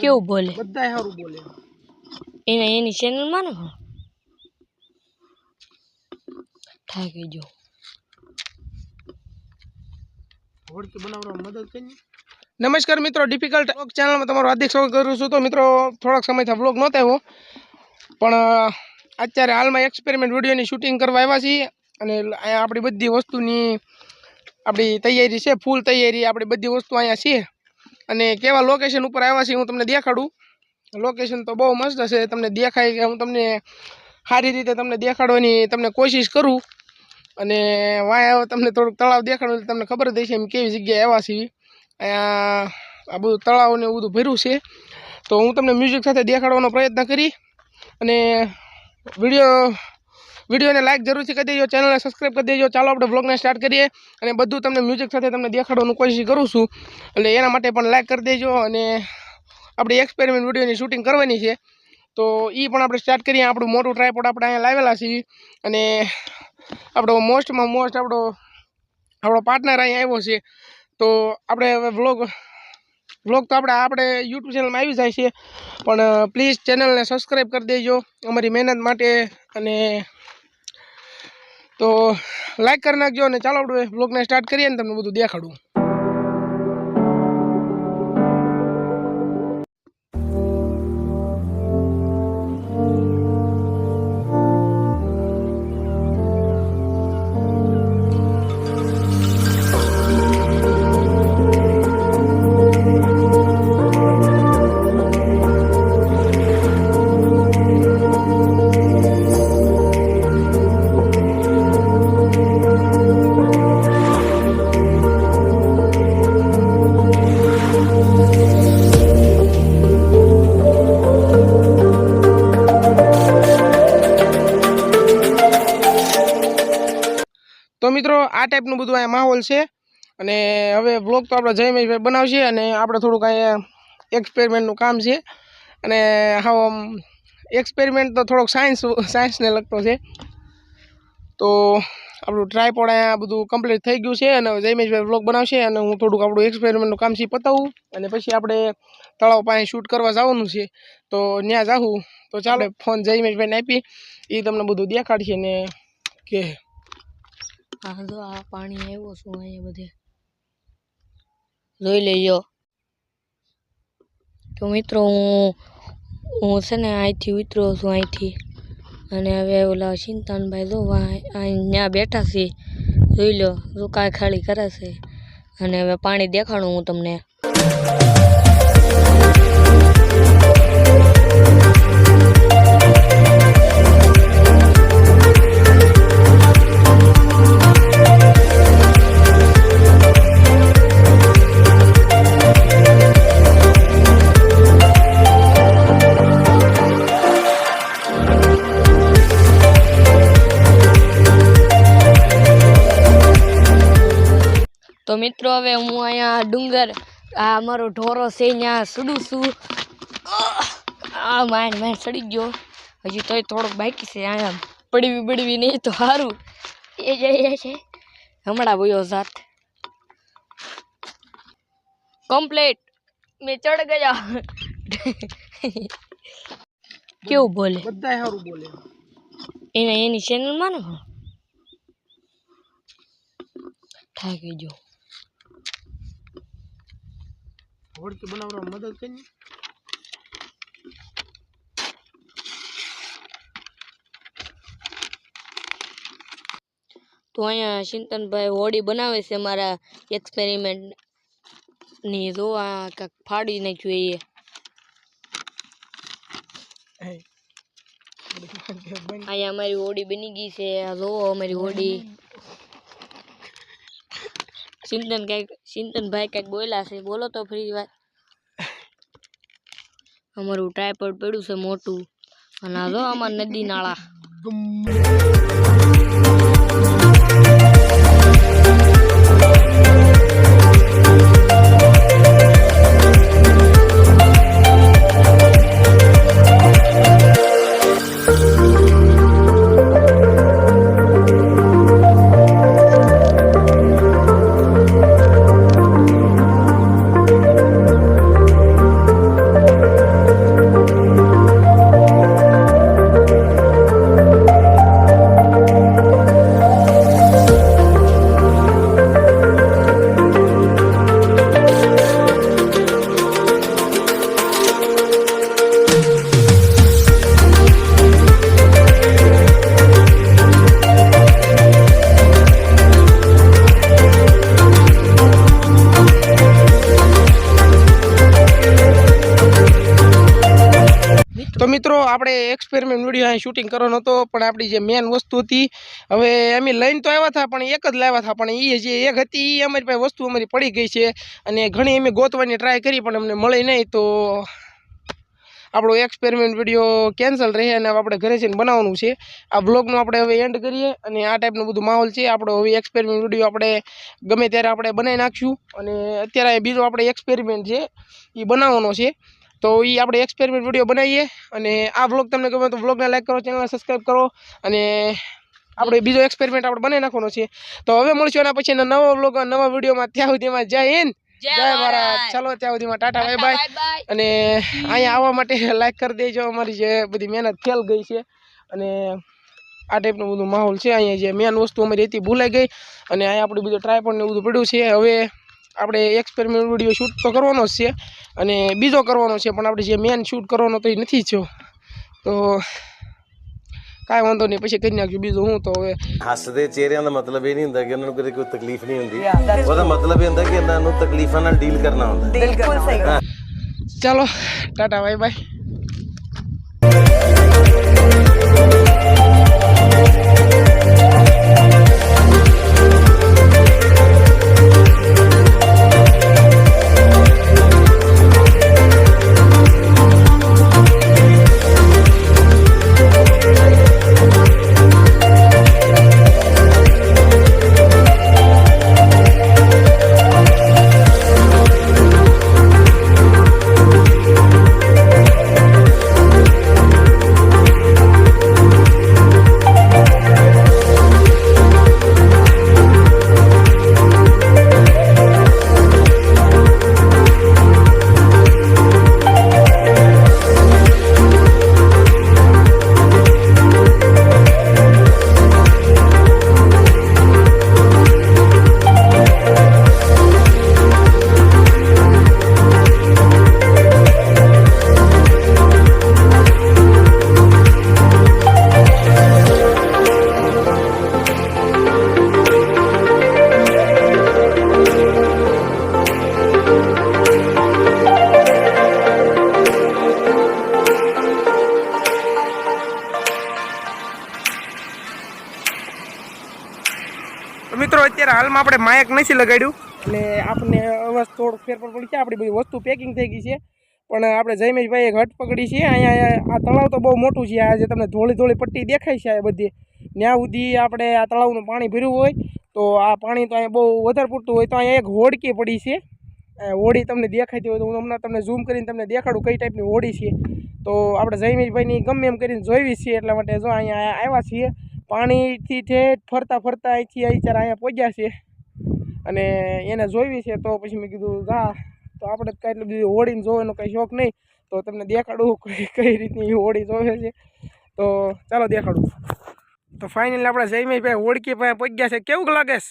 કેવું બોલે બધાય સારું બોલે એની ચેનલમાં ને થાય કહેજો હોડકી બનાવવામાં મદદ કરી. નમસ્કાર મિત્રો, ડિફિકલ્ટ ચેનલમાં તમારું હાર્દિક સ્વાગત કરું છું. તો મિત્રો થોડાક સમયથી વ્લોગ નહોતો આવ્યો, પણ અત્યારે હાલમાં એક્સપેરિમેન્ટ વિડીયોની શૂટિંગ કરવા આવ્યા છીએ. અને અહીંયા આપણી બધી વસ્તુની આપણી તૈયારી છે, ફૂલ તૈયારી. આપણી બધી વસ્તુ અહીંયા છે. અને કેવા લોકેશન ઉપર આવ્યા છીએ હું તમને દેખાડું. લોકેશન તો બહુ મસ્ત છે, તમને દેખાય કે હું તમને સારી રીતે તમને દેખાડવાની તમને કોશિશ કરું. અને વાય તમને થોડુંક તળાવ દેખાડું તમને ખબર જ હશે એમ કેવી જગ્યાએ આવ્યા છીએ. અહીંયા આ બધું તળાવને એવું બધું ભર્યું છે. તો હું તમને મ્યુઝિક સાથે દેખાડવાનો પ્રયત્ન કરી. અને વિડીયોને લાઈક જરૂરથી કરી દેજો, ચેનલને સબસ્ક્રાઈબ કરી દેજો. ચાલો આપણે વ્લોગને સ્ટાર્ટ કરીએ. અને બધું તમને મ્યુઝિક સાથે તમને દેખાડવાનું કોશિશ કરું છું, એટલે એના માટે પણ લાઈક કરી દેજો. અને આપણી એક્સપેરિમેન્ટ વિડીયોની શૂટિંગ કરવાની છે, તો એ પણ આપણે સ્ટાર્ટ કરીએ. આપણું મોટું ટ્રાયપોડ આપણે અહીંયા લાવેલા છીએ. અને આપણો મોસ્ટમાં મોસ્ટ આપણો પાર્ટનર અહીંયા આવ્યો છે. તો આપણે હવે વ્લોગ તો આપણે યુટ્યુબ ચેનલમાં આવી જાય છે, પણ પ્લીઝ ચેનલને સબસ્ક્રાઈબ કરી દેજો અમારી મહેનત માટે. અને તો લાઈક કરી નાખજો. અને ચાલો આપણે વ્લોગને સ્ટાર્ટ કરીએ ને તમને બધું દેખાડું. તો મિત્રો આ ટાઈપનું બધું અહીંયા માહોલ છે. અને હવે વ્લોગ તો આપણે જયમેશભાઈ બનાવશે. અને આપણે થોડુંક અહીંયા એક્સપેરિમેન્ટનું કામ છે. અને હા, એક્સપેરિમેન્ટ તો થોડોક સાયન્સને લગતો છે. તો આપણું ટ્રાયપોડ અહીંયા બધું કમ્પ્લીટ થઈ ગયું છે. અને જયમેશભાઈ વ્લોગ બનાવશે. અને હું થોડુંક આપણું એક્સપેરિમેન્ટનું કામ છે પતાવું. અને પછી આપણે તળાવ પાસે શૂટ કરવા જવાનું છે, તો ત્યાં જાઉં. તો ચાલો ફોન જયમેશભાઈને આપી, એ તમને બધું દેખાડશે ને કે હા જો આ પાણી આવ્યો છું અહીંયા બધે જોઈ લેજો. તો મિત્રો હું છે ને અહીંથી ઉતરો છું અહીંથી. અને હવે ઓલા ચિંતનભાઈ જો અહીંયા બેઠા છે, જોઈ લો જો કાંઈ ખાલી કરે છે. અને હવે પાણી દેખાડું હું તમને. તો મિત્રો હવે હું અહીંયા ડુંગર આ અમારો ઢોરો છે ત્યાં સડું છું. આ માઇન સડી ગયો, હજી તોય થોડોક બાકી છે. અહીંયા પડવી નહીં તો સારું. એ જઈએ છે હમણાં બોયો જાત કમ્પ્લીટ મેં ચડ ગયા. કેવું બોલે બધાય સારું બોલે એની ચેનલમાં ને થાય કહેજો. હોડકી બનાવવામાં મદદ કરી. તો અહીંયા ચિંતનભાઈ હોડી બનાવે છે મારા એક્સપેરિમેન્ટની. જો આ કાંઈક ફાડી નાખ્યું અહીંયા અમારી હોડી બની ગઈ છે. જો અમારી હોડી. ચિંતનભાઈ કંઈક બોલ્યા છે, બોલો તો ફરી વાર. અમારું ટ્રાયપોડ પડ્યું છે મોટું. અને આ જો અમાર નદી નાળા. મિત્રો આપણે એક્સપેરિમેન્ટ વિડીયો અહીં શૂટિંગ કરવાનો હતો, પણ આપણી જે મેન વસ્તુ હતી હવે અમે લઈને તો આવ્યા હતા, પણ એક જ લાવ્યા હતા, પણ એ જે એક હતી એ અમારી પાસે વસ્તુ અમારી પડી ગઈ છે અને ઘણી અમે ગોતવાની ટ્રાય કરી પણ અમને મળી નહીં. તો આપણો એક્સપેરિમેન્ટ વિડીયો કેન્સલ રહે અને આપણે ઘરે જઈને બનાવવાનું છે. આ બ્લોગનું આપણે હવે એન્ડ કરીએ અને આ ટાઈપનું બધું માહોલ છે. આપણો હવે એક્સપેરિમેન્ટ વિડીયો આપણે ગમે ત્યારે આપણે બનાવી નાખીશું અને અત્યારે બીજો આપણે એક્સપેરિમેન્ટ છે એ બનાવવાનો છે. તો એ આપણે એક્સપેરિમેન્ટ વિડીયો બનાવીએ અને આ વ્લોગ તમને ગમે તો વ્લોગને લાઈક કરો, ચેનલને સબસ્ક્રાઈબ કરો અને આપણે બીજો એક્સપેરિમેન્ટ આપણે બનાવી નાખવાનો છે. તો હવે મળશું એના પછી નવો વ્લોગ નવા વિડીયોમાં. ત્યાં સુધીમાં જય હિન્દ, જય ભારત. ચાલો ત્યાં સુધીમાં ટાટા બાય બાય. અને અહીંયા આવવા માટે લાઈક કરી દેજો. અમારી જે બધી મહેનત ફેલ ગઈ છે અને આ ટાઈપનું બધું માહોલ છે. અહીંયા જે મેન વસ્તુ અમારી હતી ભૂલાઈ ગઈ અને અહીંયા આપણે બધું ટ્રાયપોડ ને બધું પડ્યું છે. હવે આપણે એક્સપેરિમેન્ટ વિડીયો શૂટ તો કરવાનો જ છે અને બીજો કરવાનો છે, પણ આપણે જે મેન શૂટ કરવાનો તો એ નથી થયો. તો કાંઈ વાંધો નહીં, પછી કરી નાખજો બીજું હું. તો હવે ਹੱਸਦੇ ਚਿਹਰਿਆਂ ਦਾ ਮਤਲਬ ਇਹ ਨਹੀਂ ਹੁੰਦਾ ਕਿ ਉਹਨਾਂ ਨੂੰ ਕਦੇ ਕੋਈ ਤਕਲੀਫ ਨਹੀਂ ਹੁੰਦੀ। ਉਹਦਾ ਮਤਲਬ ਇਹ ਹੁੰਦਾ ਕਿ ਇਹਨਾਂ ਨੂੰ ਤਕਲੀਫਾਂ ਨਾਲ ਡੀਲ ਕਰਨਾ ਹੁੰਦਾ। बिल्कुल सही। ચાલો ટાટા બાય બાય. મિત્રો અત્યારે હાલમાં આપણે માયક નથી લગાડ્યું એટલે આપણને અવાજ થોડોક ફેરફાર પડી છે. આપણી બધી વસ્તુ પેકિંગ થઈ ગઈ છે, પણ આપણે જયમેશભાઈ એક હટ પકડી છે. અહીંયા આ તળાવ તો બહુ મોટું છે. આ જે તમને ધોળી ધોળી પટ્ટી દેખાય છે આ બધી, ત્યાં સુધી આપણે આ તળાવનું પાણી ભર્યું હોય તો આ પાણી તો અહીંયા બહુ વધારે પૂરતું હોય. તો અહીંયા એક હોડકી પડી છે. હોડી તમને દેખાતી હોય તો હું હમણાં તમને ઝૂમ કરીને તમને દેખાડું કઈ ટાઈપની હોડી છે. તો આપણે જયમેશભાઈની ગમે એમ કરીને જોઈવી છીએ, એટલા માટે જો અહીંયા આવ્યા છીએ. પાણીથી ઠેઠ ફરતા ફરતા અહીંથી અહીંયા પહોંચ્યા છે અને એને જોઈવી છે. તો પછી મેં કીધું જા, તો આપણે કાંઈ એટલું બધું હોડીને જોવાનો કંઈ શોખ નહીં, તો તમને દેખાડું કઈ રીતની હોડી જોવે છે. તો ચાલો દેખાડું. તો ફાઇનલી આપણે જયમેશભાઈ હોડકી પાસે પહોંચ્યા છે. કેવું લાગે છે?